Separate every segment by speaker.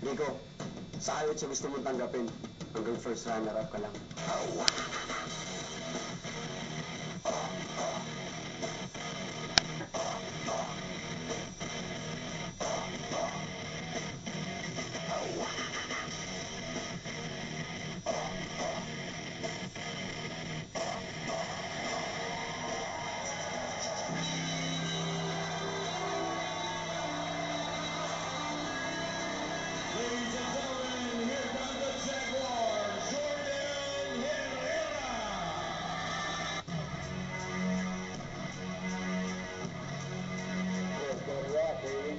Speaker 1: Rico, sa ayot sa gusto mong tanggapin, hanggang first runner-up ka lang.
Speaker 2: Ladies and gentlemen, here comes the Jaguar, Jordan Herrera.
Speaker 1: Let's go rock, baby.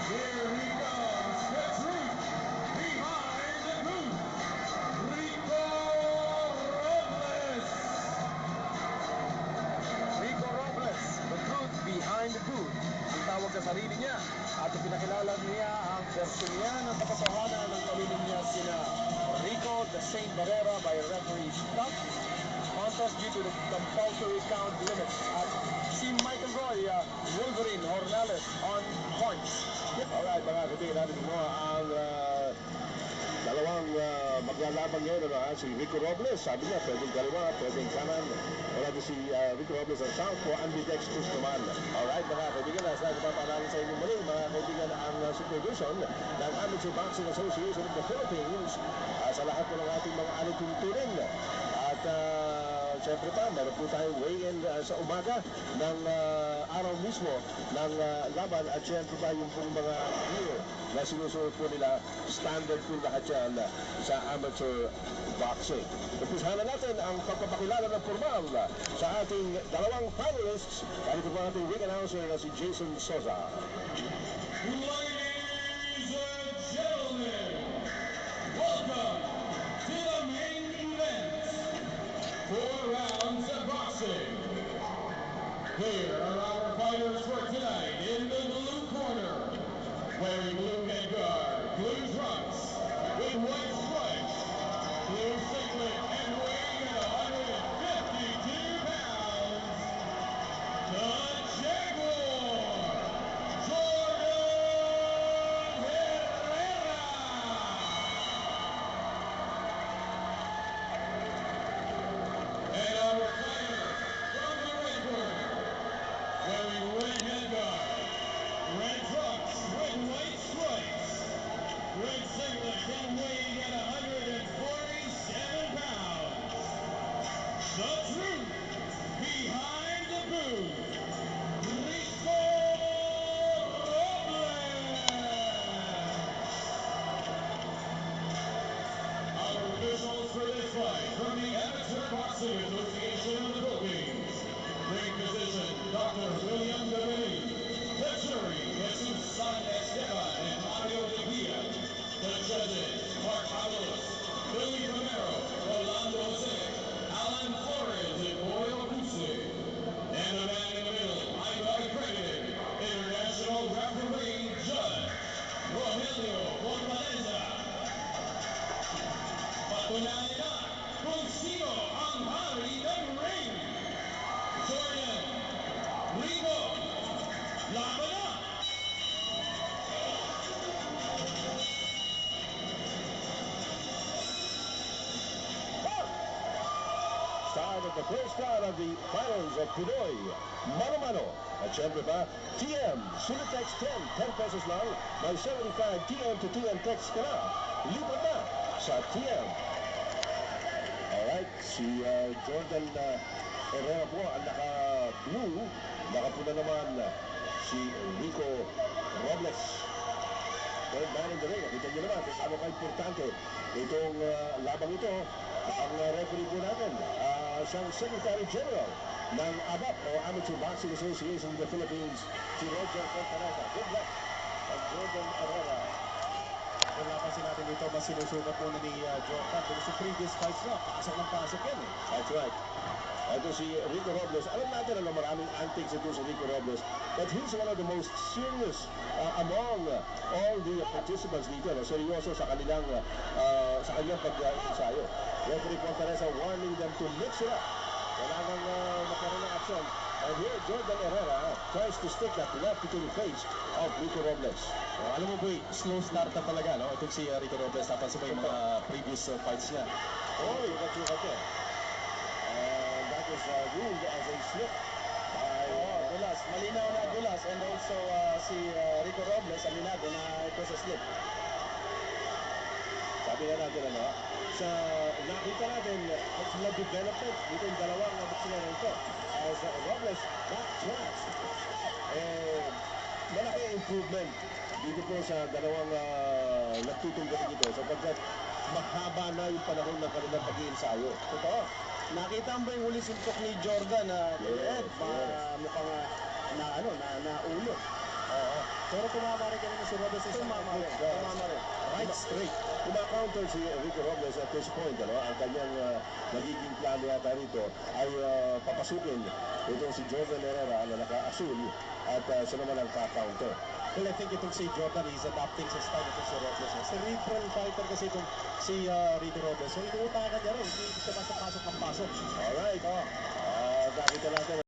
Speaker 2: Here he comes, the truth behind the booth, Rico Robles.
Speaker 3: Rico Robles, the truth behind the truth. Ang tawag sa sarili niya at pinakilala niya ang version niya ng katotohanan ng sarili niya sina Rico the Saint Barrera by referee stop. Contest due to the compulsory count limit at si Michael Roy, Wolverine Hornales on points.
Speaker 4: Alright mga kaibigan natin mo ang dalawang maglalaban ngayon si Rico Robles, sabi niya pwedeng kaliwa, pwedeng kanan. Wala din si Rico Robles ang southpaw, ambidextrous naman. Alright mga kaibigan, nasa nagpapanarin sa inyong muli mga kaibigan ang supervision ng Amateur Boxing Association of the Philippines sa lahat po ng ating mga alituntunin. At siyempre pa, meron po tayong weigh-in sa umaga ng araw mismo ng laban at siyempre pa yung pong mga gear na sinusunod po nila, standard po lahat yan sa amateur boxing. Umpisahan na natin ang pagpapakilala ng formal sa ating dalawang finalists. Ganito po ating ring announcer na si Jason Sosa.
Speaker 2: Ladies and gentlemen, welcome to the main event. 4 rounds of boxing. Here are our fighters for tonight. In the blue corner, wearing blue headguard, blue trunks, with white stripes, blue singlet, and weighing at 152 pounds, the Jaguar, Jordan Herrera. And our fighter from the red corner, wearing red headguard, red trunks with white stripes, red singlet, and weighing at 147 pounds, the truth behind the booth, Rico Robles. Our officials for this fight from the Amateur Boxing Association of the Philippines. Ring physician, Dr. William Garini. The jury, Jesus San Esteban and Mario De Pia. The judges, Mark Avalos, Billy Romero, Rolando Jose, Alan Flores, and Boyle Buse. And the man in the middle, IBA accredited, international referee judge, Rogelio Fortaleza. Patunayan na kung sino ang hari ng ring. Jordan, Rico, laban na!
Speaker 4: Start of the first round of the finals of Pinoy Mano-Mano. At syempre ba, TM, Sulit Text 10, 10 pesos lang. May 75 TM to TM text ka na. Lipat na sa TM. Alright, si Jordan Herrera po ang naka-blue. Naka-pula naman si Rico Robles. Third man in the ring. Nakita niyo naman kung ano ka-importante itong labang ito. Ang referee po natin, siyang Secretary General ng ABAP o Amateur Boxing Association of the Philippines, si Roger Fontaneta. Good luck at Jordan Herrera.
Speaker 5: Kung napansin natin dito, mas sinusukat muna ni Jordan. Pero sa previous fights na, pasok ng pasok yan eh.
Speaker 4: That's right. Ito si Rico Robles. Alam natin ano, maraming antics ito si Rico Robles. But he's one of the most serious among all the participants dito. No? Seryoso sa kanilang pag-ensayo. Referee Pontaresa warning them to mix it up. Kailangan magkaroon ng action. And here, Jordan Herrera tries to stick that left to the face of Rico Robles.
Speaker 5: Alam mo boy, slow start na talaga, no? Itong si Rico Robles, tapos sa yung mga previous fights niya.
Speaker 4: Oh, sukat-sukat eh. And that is ruled as a slip by...
Speaker 3: Dulas. Malinaw na dulas. And also si Rico Robles, aminado na ito sa slip.
Speaker 4: Sabi nga natin ano, sa nakita natin na development dito yung dalawang boksingero ito. As Robles backtracks, malaki improvement dito po sa dalawang nagtutunggating ito sapagkat mahaba na yung panahon ng kanilang pag-iensayo.
Speaker 3: Totoo. Nakita mo ba yung huli suntok ni Jordan na
Speaker 4: Yes,
Speaker 3: mukhang na ulo.
Speaker 4: Oo. Pero tumama rin kanina si Robles sa
Speaker 3: Tumama rin.
Speaker 4: right straight. Kumakounter si Rico Robles at this point. Ano, ang kanyang magiging plano yata rito ay papasukin itong si Jordan Herrera na naka-asul at siya naman ang ka-counter.
Speaker 5: Well, I think itong si Jordan is adapting sa style itong si Robles. Cerebral fighter kasi itong si Rico Robles. So, inuutakan niya rin. Hindi siya pasok ng pasok.
Speaker 4: Alright. Nakita natin